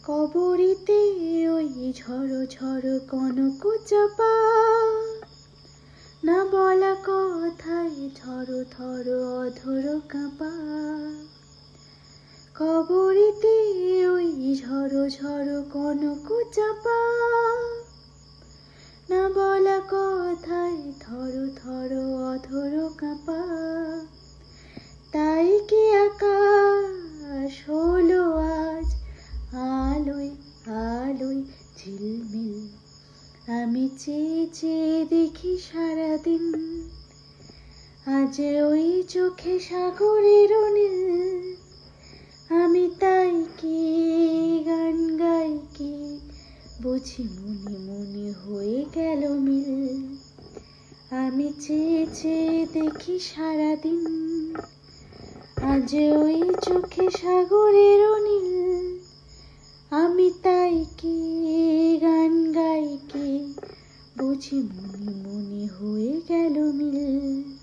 কবরীতে ওই ঝড়ো ঝড়ো কনক চাপা, না বলা কথায় থরো থরো অধর কাঁপা। কবরীতে ওই ঝড়ো ঝড়ো কনক চাপা, না বলা কথায় থরো থরো অধর কাঁপা। তাই কি আকাশ হলো আজ আলোয় আলোয় ঝিলমিল। আমি চেয়ে চেয়ে দেখি সারাদিন, আজ ওই চোখে সাগরের নীল। আমি তাই কি গান গাই কি বুঝি মনে মনে হয়ে গেল মিল। আমি চেয়ে চেয়ে দেখি সারাদিন, আজ ওই চোখে সাগরের নীল। আমি তাই কি গান গাই কি বুঝি মনে মনে হয়ে গেল মিল।